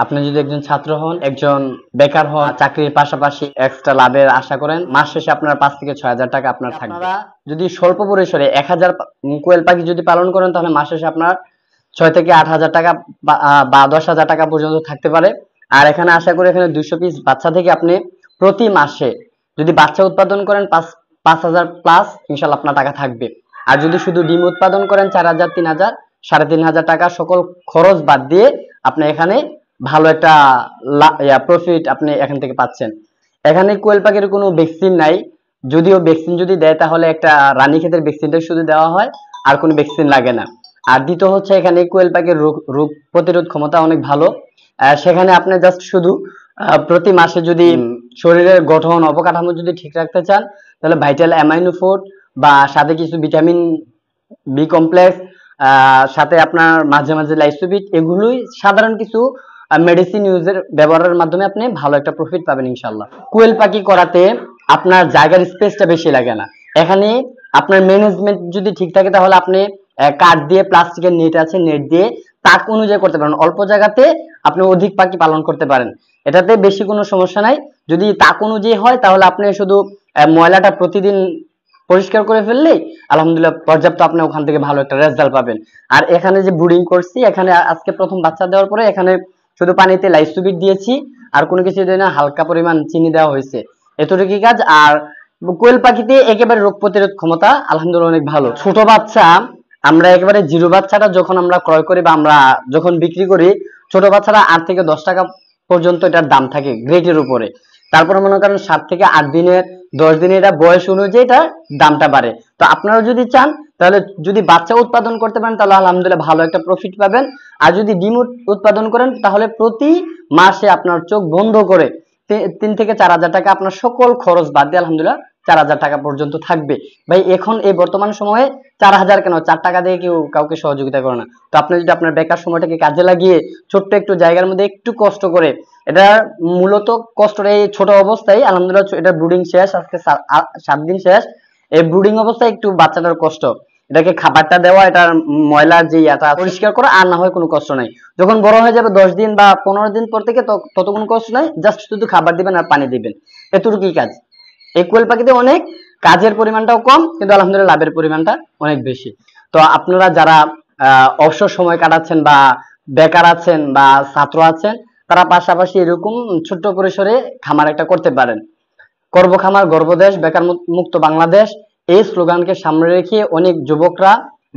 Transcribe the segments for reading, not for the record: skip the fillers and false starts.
আপনি যদি একজন ছাত্র হন, একজন বেকার হন, চাকরির পাশাপাশি এক্সট্রা লাভের আশা করেন, মাস শেষে আপনার 5 থেকে 6,000 টাকা আপনার থাকবে। আপনারা যদি স্বল্প পরিসরে 1000 কোয়েল পাখি যদি পালন করেন, তাহলে মাস শেষে আপনার 6 থেকে 8,000 টাকা বা 10,000 টাকা পর্যন্ত থাকতে পারে। আর এখানে আশা করি এখানে 200 পিস বাচ্চা থেকে আপনি প্রতি মাসে যদি বাচ্চা উৎপাদন করেন 5,000 প্লাস ইনশাল্লাহ আপনার টাকা থাকবে। আর যদি শুধু ডিম উৎপাদন করেন 4,000, 3,000, 3,500 টাকা সকল খরচ বাদ দিয়ে আপনি এখানে ভালো একটা প্রফিট আপনি এখান থেকে পাচ্ছেন। এখানে কোয়েল পাখির কোনো ভ্যাকসিন নাই, যদিও ভ্যাকসিন যদি দেয় তাহলে একটা রানীক্ষেতের ভ্যাকসিনটা শুধু দেওয়া হয়, আর কোনো ভ্যাকসিন লাগে না। আর দ্বিতীয় হচ্ছে এখানে কোয়েল পাখির রোগ প্রতিরোধ ক্ষমতা অনেক ভালো। সেখানে আপনি জাস্ট শুধু প্রতি মাসে যদি শরীরের গঠন অবকাঠামো যদি ঠিক রাখতে চান, তাহলে ভাইটাল অ্যামাইনো ফুড বা সাথে কিছু ভিটামিন বি কমপ্লেক্স, সাথে আপনার মাঝে মাঝে লাইসোবিট, এগুলোই সাধারণ কিছু মেডিসিন ইউজের ব্যবহারের মাধ্যমে আপনি ভালো একটা প্রফিট পাবেন ইনশাল্লাহ। কোয়েল পাখি করাতে আপনার জায়গার স্পেসটা বেশি লাগে না। এখানে আপনার ম্যানেজমেন্ট যদি ঠিক থাকে তাহলে আপনি কাঠ দিয়ে, প্লাস্টিকের নেট আছে, নেট দিয়ে তাক অনুযায়ী করতে পারেন। অল্প জায়গাতে আপনি অধিক পাখি পালন করতে পারেন, এটাতে বেশি কোনো সমস্যা নাই। যদি তাক অনুযায়ী হয় তাহলে আপনি শুধু ময়লাটা প্রতিদিন পরিষ্কার করে ফেললেই আলহামদুলিল্লাহ পর্যাপ্ত আপনি ওখান থেকে ভালো একটা রেজাল্ট পাবেন। আর এখানে যে ব্রুডিং করছি, এখানে আজকে প্রথম বাচ্চা দেওয়ার পরে এখানে শুধু পানিতে লাইসোবিট দিয়েছি, আর কোনো কিছু দেয় না, হালকা পরিমাণ চিনি দেওয়া হয়েছে, এতটুকুই কাজ। আর কোয়েল পাখিতে একেবারে রোগ প্রতিরোধ ক্ষমতা আলহামদুলিল্লাহ অনেক ভালো। ছোট বাচ্চা আমরা একেবারে জিরো বাচ্চাটা যখন আমরা ক্রয় করি বা আমরা যখন বিক্রি করি, ছোট বাচ্চারা 8 থেকে 10 টাকা পর্যন্ত এটার দাম থাকে গ্রেডের উপরে। তারপরে মনে করেন 7 থেকে 8 দিনের, 10 দিনের এটা বয়স অনুযায়ী এটা দামটা বাড়ে। তো আপনারা যদি চান তাহলে যদি বাচ্চা উৎপাদন করতে পারেন তাহলে আলহামদুলিল্লাহ ভালো একটা প্রফিট পাবেন। আর যদি ডিম উৎপাদন করেন তাহলে প্রতি মাসে আপনার চোখ বন্ধ করে 3 থেকে 4,000 টাকা আপনার সকল খরচ বাদ দিয়ে আলহামদুলিল্লাহ 4,000 টাকা পর্যন্ত থাকবে। ভাই এখন এই বর্তমান সময়ে 4,000 কেন, 4 টাকা দিয়ে কেউ কাউকে সহযোগিতা করে না। তো আপনি যদি আপনার বেকার সময়টাকে কাজে লাগিয়ে ছোট্ট একটু জায়গার মধ্যে একটু কষ্ট করে, এটা মূলত কষ্টটা এই ছোট অবস্থায় আলহামদুলিল্লাহ এটা ব্রুডিং শেষ, আজকে 7 দিন শেষ। এই ব্রুডিং অবস্থায় একটু বাচ্চাটার কষ্ট, এটাকে খাবারটা দেওয়া, এটার ময়লার যে এটা পরিষ্কার করা, আর না হয় কোনো কষ্ট নাই। যখন বড় হয়ে যাবে 10 দিন বা 15 দিন পর থেকে তত কোনো কষ্ট নাই, জাস্ট শুধু খাবার দিবেন আর পানি দিবেন, এতটুকুই কাজ। এই কোয়েল পাখিতে অনেক কাজের পরিমাণটাও কম, কিন্তু আলহামদুলিল্লাহ লাভের পরিমাণটা অনেক বেশি। তো আপনারা যারা অবসর সময় কাটাচ্ছেন বা বেকার আছেন বা ছাত্র আছেন, তারা পাশাপাশি এরকম ছোট্ট পরিসরে খামার একটা করতে পারেন। করব খামার, গর্বদেশ, বেকার মুক্ত বাংলাদেশ, এই স্লোগানকে সামনে রেখে অনেক যুবকরা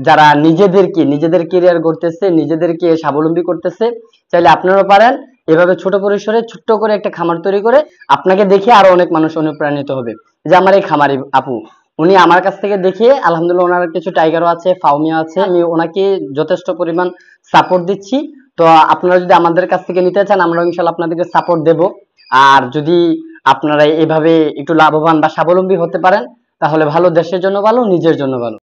যারা নিজেদের ক্যারিয়ার গড়তেছে, নিজেদেরকে স্বাবলম্বী করতেছে, চাইলে আপনারাও পারেন এভাবে ছোট পরিসরে ছোট্ট করে একটা খামার তৈরি করে। আপনাকে দেখে আরো অনেক মানুষ অনুপ্রাণিত হবে যে আমার এই খামারি আপু, উনি আমার কাছ থেকে দেখে আলহামদুলিল্লাহ ওনার কিছু টাইগারও আছে, ফাউমিও আছে, আমি ওনাকে যথেষ্ট পরিমাণ সাপোর্ট দিচ্ছি। তো আপনারা যদি আমাদের কাছ থেকে নিতে চান, আমরা ইনশাআল্লাহ আপনাদেরকে সাপোর্ট দেব। আর যদি আপনারা এভাবে একটু লাভবান বা স্বাবলম্বী হতে পারেন তাহলে ভালো, দেশের জন্য ভালো, নিজের জন্য ভালো।